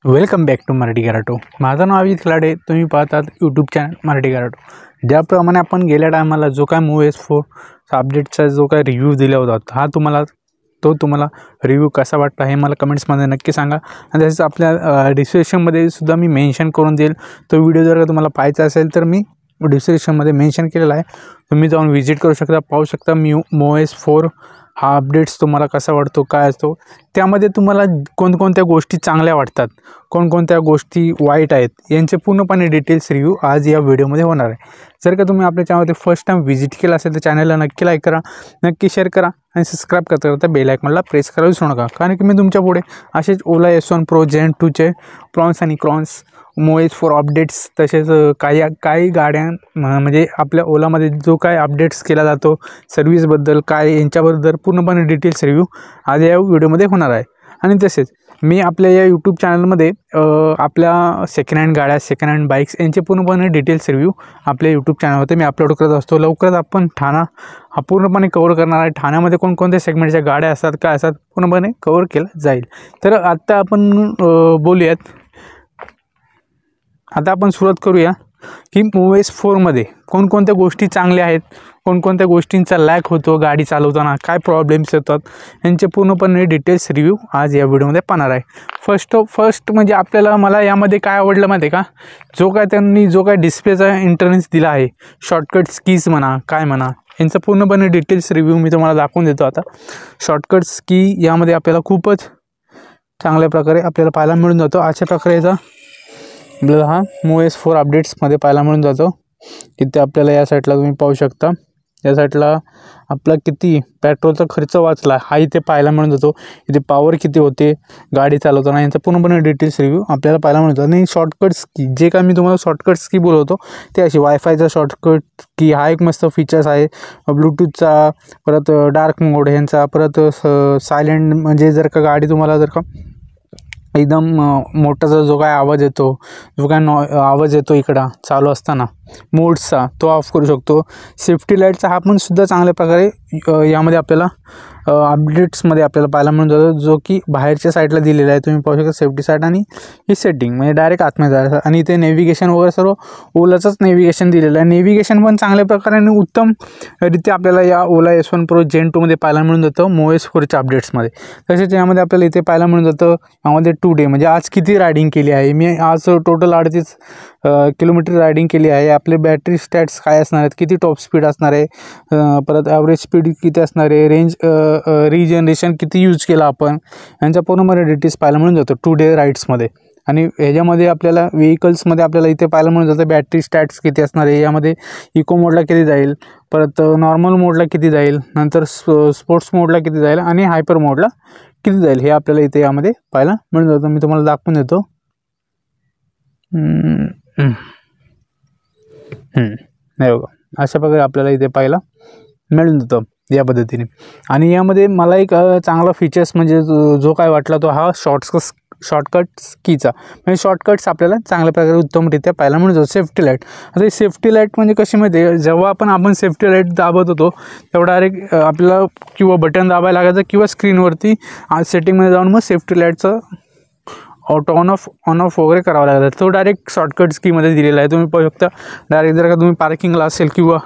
Welcome back to Marathi कराटो। माझं नाव अभिजित खलाडे, तुम्ही पाहतात यूट्यूब चॅनल मराठी कराटो। ज्याप्रमाणे आपण गेल्या टायमाला जो काय मूवी S4 अपडेटचा जो काय रिव्ह्यू दिला होता तुम्हाला रिव्ह्यू कसा वाटला हे मला कमेंट्समध्ये नक्की सांगा। आणि तसेच आपल्या डिस्क्रिप्शनमध्ये सुद्धा मी मेन्शन करून देईल। तो व्हिडिओ जर का तुम्हाला पाहायचा असेल तर मी डिस्क्रिप्शनमध्ये मेन्शन केलेला आहे, तुम्ही जाऊन व्हिजिट करू शकता, पाहू शकता। MOS4 हा अपडेट्स तुम्हाला कसा वाटतो, काय असतो, त्यामध्ये तुम्हाला कोणकोणत्या गोष्टी चांगल्या वाटतात, कोणकोणत्या गोष्टी वाईट आहेत, यांचे पूर्णपणे डिटेल्स रिव्ह्यू आज या व्हिडिओमध्ये होणार आहे। जर का तुम्ही आपल्या चॅनलमध्ये फर्स्ट टाइम व्हिजिट केला असेल तर चॅनलला नक्की लाईक करा, नक्की शेअर करा आणि सबस्क्राईब करता बेल आयकॉनला प्रेस करायला विसरू नका। कारण की मी तुमच्या पुढे असेच ओला S1 Pro Gen 2चे प्रॉन्स आणि क्रॉन्स MOS4 अपडेट्स, तसेच काही गाड्या म्हणजे आपल्या ओलामध्ये जो काय अपडेट्स केला जातो सर्व्हिसबद्दल, काय यांच्याबद्दल पूर्णपणे डिटेल्स रिव्ह्यू आज या व्हिडिओमध्ये होणार आहे। आणि तसेच मी आपल्या या यूट्यूब चॅनलमध्ये आपल्या सेकंड हँड गाड्या, सेकंड हँड बाईक्स यांचे पूर्णपणे डिटेल्स रिव्ह्यू आपल्या यूट्यूब चॅनलवरती मी अपलोड करत असतो। लवकरच आपण ठाणा हा पूर्णपणे कवर करणार आहे। ठाण्यामध्ये कोणकोणत्या सेगमेंटच्या गाड्या असतात, काय असतात, पूर्णपणे कवर केलं जाईल। तर आता आपण बोलूयात, आता आपण सुरुवात करूया की MOS4 मध्ये कोणकोणत्या गोष्टी चांगल्या आहेत, कोणकोणत्या गोष्टींचा लॅक होतो गाडी चालवताना, काय प्रॉब्लेम्स येतात, यांचे पूर्णपणे डिटेल्स रिव्ह्यू आज या व्हिडिओमध्ये पाहणार आहे। फर्स्ट म्हणजे मला यामध्ये काय आवडलं माहिती आहे का, त्यांनी जो काय डिस्प्लेचा इंटरफेस दिला आहे, शॉर्टकट्स कीज म्हणा, काय म्हणा, यांचा पूर्णपणे डिटेल्स रिव्ह्यू मी तुम्हाला दाखवून देतो। आता शॉर्टकट्स की यामध्ये आपल्याला खूपच चांगल्या प्रकारे आपल्याला पाहायला मिळून जातो। अशा प्रकारे याचा आपल्याला हा MOS4 अपडेट्समध्ये पाहायला मिळून जातो। इथे आपल्याला या साईडला तुम्ही पाहू शकता, या साईडला आपला किती पेट्रोलचा खर्च वाचला हा इथे पाहायला मिळून जातो। इथे पॉवर किती होते गाडी चालवताना यांचा पूर्णपणे डिटेल्स रिव्ह्यू आपल्याला पाहायला मिळतो। आणि शॉर्टकट्स की जे काय मी तुम्हाला शॉर्टकट्स की बोलवतो ते अशी वायफायचा शॉर्टकट की हा एक मस्त फीचर्स आहे, ब्लूटूथचा, परत डार्क मोड ह्यांचा, परत सायलेंट म्हणजे जर का गाडी तुम्हाला जर का एकदम मोठाचा जो काय आवाज येतो, जो काय आवाज येतो इकडं चालू असताना मोड्सचा, तो ऑफ करू शकतो। सेफ्टी लाईटचा हा पण सुद्धा चांगल्या प्रकारे यामध्ये आपल्याला अपडेट्समध्ये आपल्याला पाहायला मिळून जातो, जो की बाहेरच्या साईडला दिलेला आहे। तुम्ही पाहू शकता सेफ्टी साईड आणि ही सेटिंग म्हणजे डायरेक्ट आतमध्ये जायचं। आणि इथे नेव्हिगेशन वगैरे सर्व ओलाचंच नेव्हिगेशन दिलेलं आहे। नेव्हिगेशन पण चांगल्या प्रकारे आणि उत्तमरित्या आपल्याला या ओला S1 Pro Gen 2 मध्ये पाहायला मिळून जातं MOS4च्या अपडेट्समध्ये। तसेच यामध्ये आपल्याला इथे पाहायला मिळून जातं यामध्ये टुडे म्हणजे आज किती रायडिंग केली आहे, मी आज टोटल 38 किलोमीटर रायडिंग केली आहे। आपले बॅटरी स्टॅट्स काय असणार आहेत, किती टॉप स्पीड असणार आहे, परत ॲव्हरेज स्पीड किती असणार आहे, रेंज रिजनरेशन किती यूज केला आपण, यांचा पूर्णपणे डिटेल्स पाहायला मिळून जातो टुडे राईड्समध्ये। आणि ह्याच्यामध्ये आपल्याला व्हेकल्समध्ये आपल्याला इथे पाहायला मिळून जातं बॅटरी स्टॅट्स किती असणार आहे, यामध्ये इको मोडला किती जाईल, परत नॉर्मल मोडला किती जाईल, नंतर स्पोर्ट्स मोडला किती जाईल आणि हायपर मोडला किती जाईल, हे आपल्याला इथे यामध्ये पाहायला मिळून जातं। मी तुम्हाला दाखवून देतो। नाही बघा, अशा प्रकारे आपल्याला इथे पाहायला मिळून जातं या पद्धतीने। आणि यामध्ये मला एक चांगला फीचर्स म्हणजे जो काय वाटला तो हा शॉर्टकट्स कीचा, म्हणजे शॉर्टकट्स आपल्याला चांगल्या प्रकारे उत्तमरित्या पाहायला मिळून जातो। सेफ्टी लाईट, आता ही सेफ्टी लाईट म्हणजे कशी माहिती आहे, जेव्हा आपण सेफ्टी लाईट दाबत होतो तेव्हा डायरेक्ट आपल्याला किंवा बटन दाबायला लागायचं किंवा स्क्रीनवरती सेटिंगमध्ये जाऊन मग सेफ्टी लाईटचं ऑन ऑफ वगैरे करावं लागतं। तो डायरेक्ट शॉर्टकट्स कीमध्ये दिलेला आहे। तुम्ही पाहू शकता डायरेक्ट जर का तुम्ही पार्किंगला असेल किंवा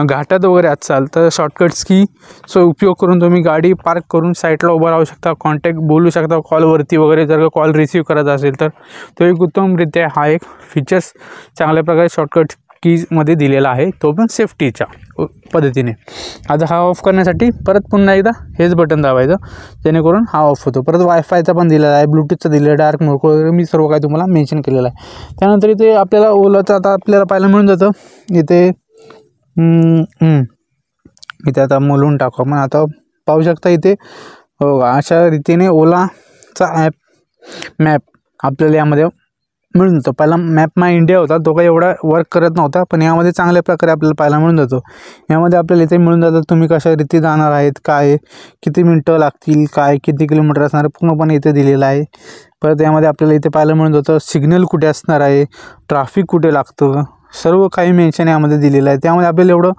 घाटात वगैरे असाल तर शॉर्टकट्स कीचा उपयोग करून तुम्ही गाडी पार्क करून साईडला उभं राहू शकता, कॉन्टॅक्ट बोलू शकता कॉलवरती वगैरे, जर का कॉल रिसीव करायचा असेल तर तो एक उत्तमरित्या हा एक फीचर्स चांगल्या प्रकारे शॉर्टकट कीजमध्ये दिलेला आहे, तो पण सेफ्टीच्या पद्धतीने। आता हा ऑफ करण्यासाठी परत पुन्हा एकदा हेच बटन दाबायचं जेणेकरून हा ऑफ होतो। परत वायफायचा पण दिलेला आहे, ब्लूटूथचा दिलेला आहे, डार्क मोड वगैरे मी सर्व काही तुम्हाला मेन्शन केलेलं आहे। त्यानंतर इथे आपल्याला ओलाचं आता आपल्याला पाहायला मिळून जातं इथे आता मोलून टाकू आपण। आता पाहू शकता इथे अशा रीतीने ओलाचा मॅप आपल्याला यामध्ये मिळून जातो। पहिला मॅप माय इंडिया होता, तो काही एवढा वर्क करत नव्हता, पण यामध्ये चांगल्या प्रकारे आपल्याला पाहायला मिळून जातो। यामध्ये आपल्याला इथे मिळून जातं तुम्ही कशा रीती जाणार आहेत, काय किती मिनटं लागतील, काय किती किलोमीटर असणार आहे, पूर्णपणे इथे दिलेलं आहे। परत यामध्ये आपल्याला इथे पाहायला मिळून जातं सिग्नल कुठे असणार आहे, ट्रॅफिक कुठे लागतं, सर्व काही मेन्शन यामध्ये दिलेलं आहे। त्यामध्ये आपल्याला एवढं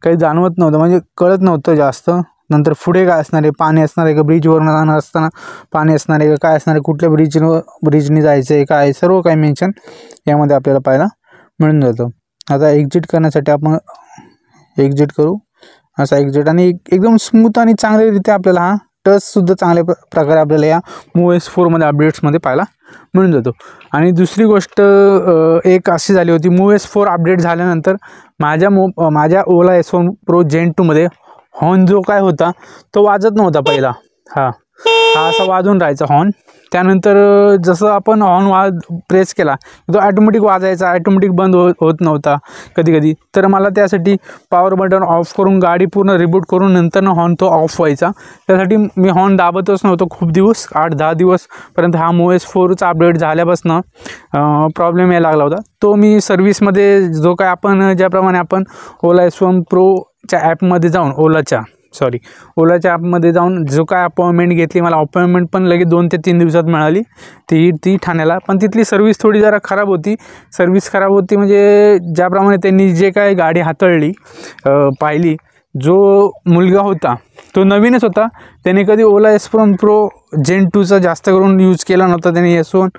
काही जाणवत नव्हतं, म्हणजे कळत नव्हतं जास्त, नंतर पुढे काय असणार आहे, पाणी असणार आहे का, ब्रिजवरून जाणार असताना पाणी असणार आहे का, काय असणार आहे, कुठल्या ब्रिजने जायचं आहे, काय सर्व काही मेन्शन यामध्ये आपल्याला पाहायला मिळून जातं. आता एक्झिट करण्यासाठी आपण एक्झिट करू, असा एक्झिट, आणि एकदम स्मूथ आणि चांगल्यारीत्या आपल्याला हा टचसुद्धा चांगल्या प्रकारे आपल्याला या MOVE S4मध्ये अपडेट्समध्ये पाहायला मिळून जातो. आणि दुसरी गोष्ट एक अशी झाली होती, MOVE S4 अपडेट झाल्यानंतर माझ्या ओला S1 Pro Gen 2मध्ये हॉर्न जो काय होता तो वाजत नव्हता पहिला. हा असा वाजून राहायचा हॉर्न. त्यानंतर जसं आपण हॉर्न प्रेस केला तो ॲटोमॅटिक वाजायचा, ॲटोमॅटिक बंद होत नव्हता कधी कधी. तर मला त्यासाठी पॉवर बटन ऑफ करून गाडी पूर्ण रिबूट करून नंतर हॉर्न तो ऑफ व्हायचा. त्यासाठी मी हॉर्न दाबतच नव्हतो खूप दिवस, 8-10 दिवसपर्यंत. हा MOVE S4चा अपडेट झाल्यापासून प्रॉब्लेम यायला लागला होता. तो मी सर्व्हिसमध्ये जो काय आपण ज्याप्रमाणे आपण ओला S1 Proच्या ॲपमध्ये जाऊन ओलाच्या ॲपमध्ये जाऊन जो काय अपॉइंटमेंट घेतली, मला अपॉइंटमेंट पण लगेच 2 ते 3 दिवसात मिळाली ती ठाण्याला. पण तिथली सर्व्हिस थोडी जरा खराब होती. म्हणजे ज्याप्रमाणे त्यांनी जे काय गाडी हाताळली पाहिली, जो मुलगा होता तो नवीनच होता, त्याने कधी ओला S1 Pro Gen 2चा जास्त करून यूज केला नव्हता. त्याने S1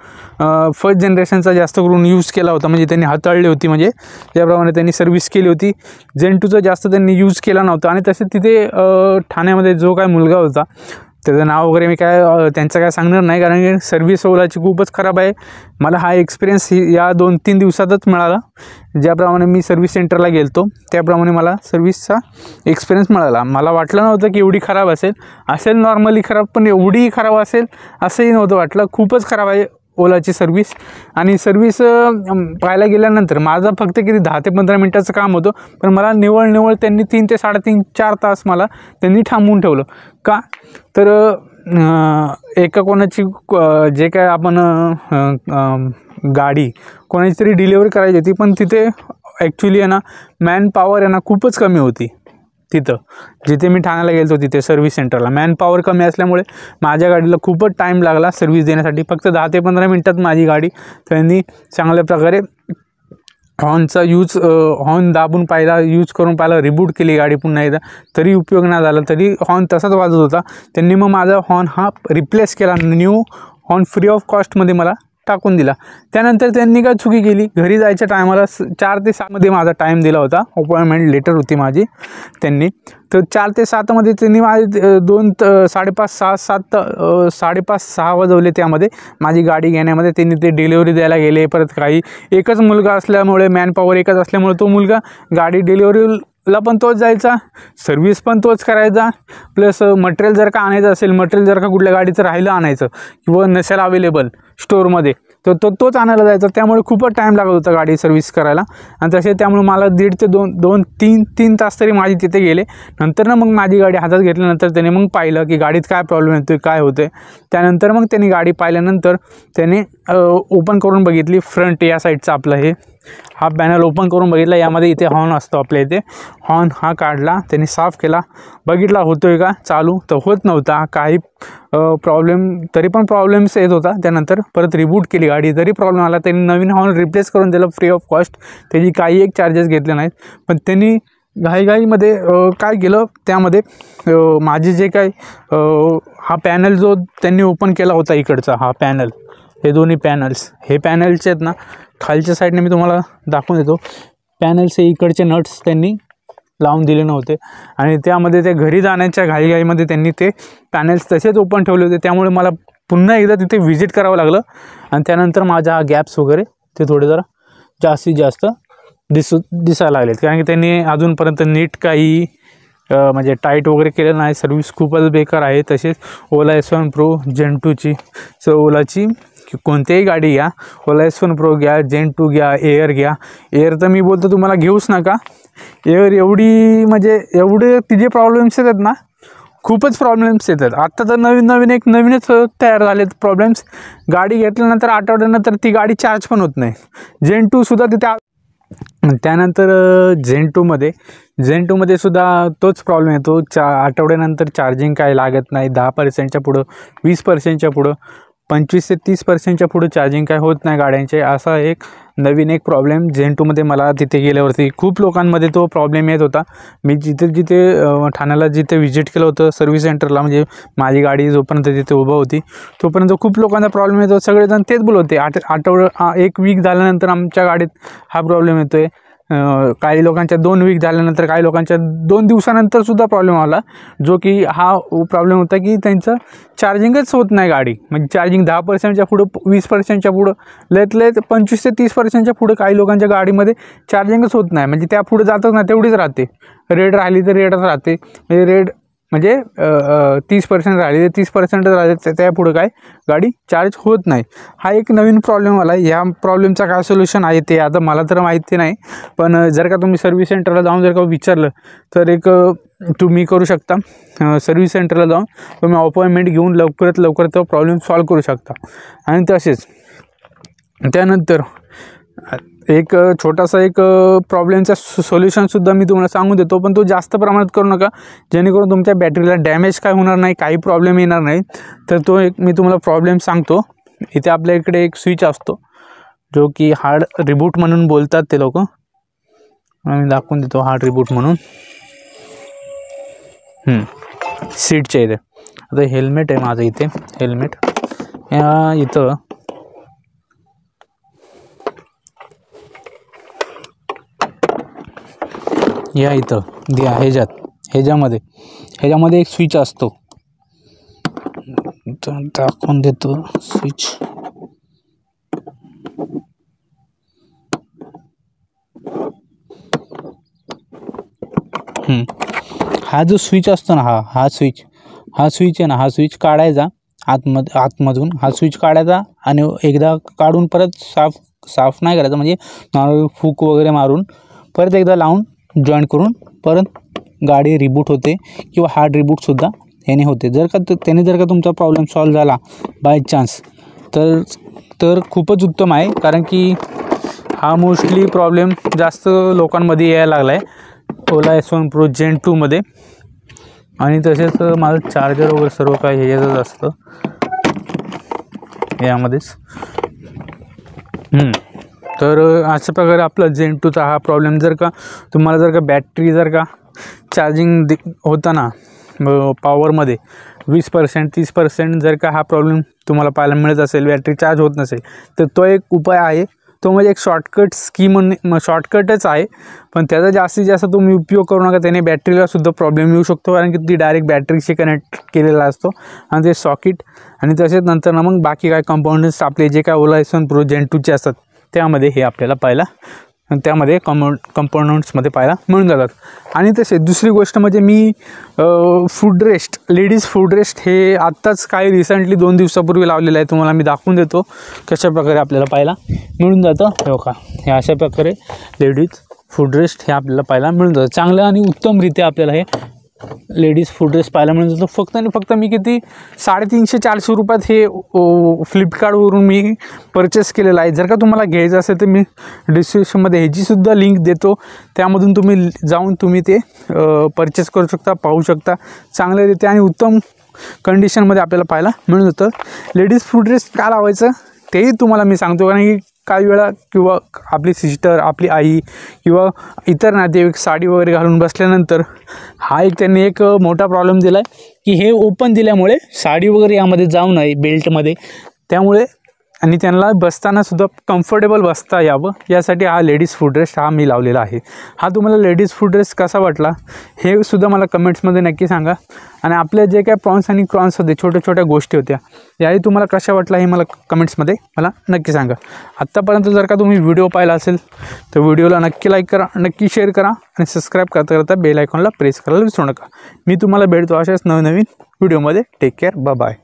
फर्स्ट जनरेशनचा जास्त करून यूज केला होता, म्हणजे त्यांनी हाताळली होती, म्हणजे ज्याप्रमाणे त्यांनी सर्व्हिस केली होती. Gen 2चा जास्त त्यांनी यूज केला नव्हता. आणि तसे तिथे ठाण्यामध्ये जो काय मुलगा होता त्याचं नाव वगैरे मी त्यांचं काय सांगणार नाही, कारण की सर्व्हिस ओलाची खूपच खराब आहे. मला हा एक्सपिरियन्स या 2-3 दिवसातच मिळाला. ज्याप्रमाणे मी सर्व्हिस सेंटरला गेलतो त्याप्रमाणे मला सर्व्हिसचा एक्सपिरियन्स मिळाला. मला वाटलं नव्हतं की एवढी खराब असेल नॉर्मली खराब, पण एवढी खराब असेल असंही नव्हतं वाटलं. खूपच खराब आहे ओलाची सर्व्हिस. आणि सर्व्हिस पाहायला गेल्यानंतर माझं फक्त किती 10 ते 15 मिनटाचं काम होतं, पण मला निवळ त्यांनी 3 ते 3.5-4 तास मला त्यांनी थांबवून ठेवलं. का तर एका कोणाची जे काय आपण गाडी कोणाची तरी डिलिव्हरी करायची होती, पण तिथे ॲक्च्युली आहे ना मॅन पॉवर आहे ना खूपच कमी होती. तिथं जिथे मी ठाण्याला गेलो तिथे सर्व्हिस सेंटरला मॅन पॉवर कमी असल्यामुळे माझ्या गाडीला खूपच टाईम लागला सर्व्हिस देण्यासाठी. फक्त 10 ते 15 मिनटात माझी गाडी त्यांनी चांगल्या प्रकारे हॉर्न दाबून पाहिला, यूज करून पाहिला, रिबूट केली गाडी पुन्हा एकदा, तरी उपयोग नाही झाला. तरी हॉर्न तसाच वाजत होता. त्यांनी मग माझा हॉर्न हा रिप्लेस केला, न्यू हॉर्न फ्री ऑफ कॉस्टमध्ये मला टाकून दिला. त्यानंतर त्यांनी काय चुकी केली, घरी जायच्या टायमाला 4 ते 6मध्ये माझा टाईम दिला होता, अपॉइंटमेंट लेटर होती माझी त्यांनी. तर 4 ते 7मध्ये त्यांनी माझे 5:30-6 वाजवले. त्यामध्ये माझी गाडी घेण्यामध्ये त्यांनी ते डिलिव्हरी द्यायला गेले. परत काही एकच मुलगा असल्यामुळे, मॅन पॉवर एकच असल्यामुळे तो मुलगा गाडी डिलिव्हरीला पण तोच जायचा, सर्व्हिस पण तोच करायचा, प्लस मटेरियल जर का आणायचं असेल, मटेरियल जर का कुठल्या गाडीचं राहिलं आणायचं किंवा नसेल अवेलेबल स्टोअरमध्ये तर तोच आणायला जायचा. त्यामुळे खूपच टाईम लागत होता गाडी सर्व्हिस करायला. आणि त्यामुळे मला 1.5 ते 2-3 तास तरी माझी तिथे गेले. नंतर ना मग माझी गाडी हातात घेतल्यानंतर त्याने मग पाहिलं की गाडीत काय प्रॉब्लेम येतो, काय होतं. त्यानंतर मग त्यांनी गाडी पाहिल्यानंतर त्याने ओपन करून बघितली, फ्रंट या साईडचा आपलं हा पॅनल ओपन करून बघितला. यामध्ये इथे हॉर्न असतो आपल्या इथे, हॉर्न हा काढला, त्यांनी साफ केला, बघितला होतोय का चालू, तर होत नव्हता काही प्रॉब्लेम. तरी पण प्रॉब्लेम्स येत होता. त्यानंतर परत रिबूट केली गाडी, तरी प्रॉब्लेम आला. त्यांनी नवीन हॉर्न रिप्लेस करून दिलं फ्री ऑफ कॉस्ट, त्याची काही एक चार्जेस घेतले नाहीत. पण त्यांनी घाईमध्ये काय केलं, त्यामध्ये माझे जे काय हा पॅनल जो त्यांनी ओपन केला होता इकडचा, हा पॅनल, हे दोन्ही हे पॅनलचे आहेत ना, खालच्या साईडने मी तुम्हाला दाखवून देतो. पॅनल्स हे इकडचे नट्स त्यांनी लावून दिले नव्हते आणि त्यामध्ये ते घरी जाण्याच्या घाईमध्ये त्यांनी ते पॅनल्स तसेच ओपन ठेवले होते. त्यामुळे मला पुन्हा एकदा तिथे व्हिजिट करावं लागलं. आणि त्यानंतर माझ्या हा गॅप्स वगैरे ते थोडे जरा जास्तीत जास्त दिसायला लागलेत, कारण की त्यांनी अजूनपर्यंत नीट काही म्हणजे टाईट वगैरे केलेलं नाही. सर्व्हिस खूपच बेकार आहे. तसेच ओला S1 Pro Gen 2ची ओलाची कोणतीही गाडी घ्या, ओला S1 Pro घ्या, Gen 2 घ्या, एअर घ्या. एअर तर मी बोलतो तुम्हाला घेऊच नका. एअर एवढे तिचे प्रॉब्लेम्स येतात ना, खूपच प्रॉब्लेम्स येतात. आत्ता तर नवीनच तयार झालेत प्रॉब्लेम्स. गाडी घेतल्यानंतर आठवड्यानंतर ती गाडी चार्ज पण होत नाही. Gen 2सुद्धा तिथे. त्यानंतर Gen 2मध्ये सुद्धा तोच प्रॉब्लेम येतो. आठवड्यानंतर चार्जिंग काय लागत नाही, 10%च्या पुढं, 20%च्या पुढं. 25 ते 30% पुढे चार्जिंग काय होत नाही गाड्यांचे, असा एक नवीन एक प्रॉब्लेम Zen 2मध्ये मला तिथे गेल्यावरती खूप लोकांमध्ये तो प्रॉब्लेम येत होता. मी जिथे ठाण्याला जिथे व्हिजिट केलं होतं सर्व्हिस सेंटरला, म्हणजे माझी गाडी जोपर्यंत तिथे उभा होती तोपर्यंत खूप लोकांना प्रॉब्लेम येतो. सगळेजण तेच बोलत होते. एक वीक झाल्यानंतर आमच्या गाडीत हा प्रॉब्लेम येतो आहे. काही लोकांच्या 2 वीक झाल्यानंतर, काही लोकांच्या 2 दिवसानंतर सुद्धा प्रॉब्लेम आला, जो की हा प्रॉब्लेम होता की त्यांचं चार्जिंगच होत नाही गाडी. म्हणजे चार्जिंग 10%च्या पुढं, 20%च्या पुढं, लयत 25 ते 30%च्या पुढं काही लोकांच्या गाडीमध्ये चार्जिंगच होत नाही. म्हणजे त्या पुढे जातच नाही, तेवढीच राहते. रेड राहिली तर रेडच राहते, म्हणजे रेड म्हणजे 30% राहिले 30% राहिले, त्या पुढं काय गाडी चार्ज होत नाही. हा एक नवीन प्रॉब्लेम आला. या प्रॉब्लेमचा काय सोल्युशन आहे ते आता मला तर माहिती नाही, पण जर का तुम्ही सर्व्हिस सेंटरला जाऊन जर का विचारलं तर तुम्ही करू शकता. सर्व्हिस सेंटरला जाऊन तुम्ही अपॉइंटमेंट घेऊन लवकरात लवकर तो प्रॉब्लेम सॉल्व करू शकता. आणि तसेच त्यानंतर एक छोटासा प्रॉब्लेमचा सोल्युशनसुद्धा मी तुम्हाला सांगून देतो, पण तो जास्त प्रमाणात करू नका, जेणेकरून तुमच्या बॅटरीला डॅमेज काय होणार नाही, काही प्रॉब्लेम येणार नाही. तर तो मी तुम्हाला प्रॉब्लेम सांगतो. इथे आपल्या इकडे एक स्विच असतो जो की हार्ड रिबूट म्हणून बोलतात ते लोक. मी दाखवून देतो हार्ड रिबूट म्हणून. सीटच्या इथे आता हेल्मेट आहे माझं, इथे हेल्मेट इथं ह्याच्यामध्ये एक स्विच असतो, दाखवून देतो स्विच. हा जो स्विच असतो ना, हा स्विच आहे ना, हा स्विच काढायचा आतमधून हा स्विच काढायचा आणि एकदा काढून परत साफ नाही करायचं, म्हणजे नॉर्मल फूक वगैरे मारून परत एकदा लावून जॉईन करून परत गाडी रिबूट होते, किंवा हार्ड रिबूटसुद्धा याने होते. जर का तुमचा प्रॉब्लेम सॉल्व झाला बाय चान्स तर खूपच उत्तम आहे, कारण की हा मोस्टली प्रॉब्लेम जास्त लोकांमध्ये यायला लागला आहे ओला S1 Pro Zen 2मध्ये. आणि तसेच माझं चार्जर वगैरे सर्व काय ह्याच्यातच असतं यामध्येच. तर अशा प्रकारे आपला Zen 2चा हा प्रॉब्लेम, जर का तुम्हाला बॅटरी चार्जिंग होताना पॉवरमध्ये 20% 30% जर का हा प्रॉब्लेम तुम्हाला पाहायला मिळत असेल, बॅटरी चार्ज होत नसेल, तर तो एक उपाय आहे. तो म्हणजे एक शॉर्टकट स्कीम, शॉर्टकटच आहे, पण त्याचा जास्तीत जास्त तुम्ही उपयोग करू नका. त्याने बॅटरीलासुद्धा प्रॉब्लेम येऊ शकतो, कारण की ती डायरेक्ट बॅटरीशी कनेक्ट केलेला असतो आणि ते सॉकेट. आणि तसेच नंतर मग बाकी काय कंपाऊंडन्स आपले जे काय ओला S1 Pro Zen 2चे असतात त्यामध्ये हे आपल्याला पाहायला, त्यामध्ये कंपोनंट्समध्ये पाहायला मिळून जातात. आणि तसे दुसरी गोष्ट म्हणजे मी लेडीज फूड रेस्ट हे आत्ताच काही रिसेंटली 2 दिवसापूर्वी लावलेलं आहे. तुम्हाला मी दाखवून देतो कशा प्रकारे आपल्याला पाहायला मिळून जातं. का हे अशा प्रकारे लेडीज फूड रेस्ट हे आपल्याला पाहायला मिळून जातं. चांगलं आणि उत्तमरित्या आपल्याला हे लेडीज फूड रेस्ट पाहायला मिळून जातो. फक्त आणि फक्त मी किती 350-400 रुपयात हे फ्लिपकार्टवरून मी परचेस केलेलं आहे. जर का तुम्हाला घ्यायचं असेल तर मी डिस्क्रिप्शनमध्ये ह्याचीसुद्धा लिंक देतो, त्यामधून तुम्ही जाऊन तुम्ही ते परचेस करू शकता, पाहू शकता. चांगल्यारीत्या आणि उत्तम कंडिशनमध्ये आपल्याला पाहायला मिळून जातं. लेडीज फूड रेस्ट का लावायचं तेही तुम्हाला मी सांगतो, कारण की काही वेळा किंवा आपली सिस्टर, आपली आई किंवा इतर नातेवाईक साडी वगैरे घालून बसल्यानंतर त्यांनी एक मोठा प्रॉब्लेम दिला आहे की हे ओपन दिल्यामुळे साडी वगैरे यामध्ये जाऊ नये बेल्टमध्ये, त्यामुळे आणि त्यांना बसतानासुद्धा कम्फर्टेबल बसता यावं यासाठी हा लेडीज फूड रेस्ट हा मी लावलेला आहे. हा तुम्हाला लेडीज फूड रेस्ट कसा वाटला हे सुद्धा मला कमेंट्समध्ये नक्की सांगा. आणि आपल्या जे काय प्रॉन्स आणि क्रॉन्स होते, छोट्या छोट्या गोष्टी होत्या, याही तुम्हाला कशा वाटला हे मला कमेंट्समध्ये नक्की सांगा. आत्तापर्यंत जर का तुम्ही व्हिडिओ पाहिला असेल तर व्हिडिओला नक्की लाईक करा, नक्की शेअर करा आणि सबस्क्राईब करता करता बेल आयकॉनला प्रेस करायला विसरू नका. मी तुम्हाला भेटतो अशाच नवनवीन व्हिडिओमध्ये. Take care, bye bye.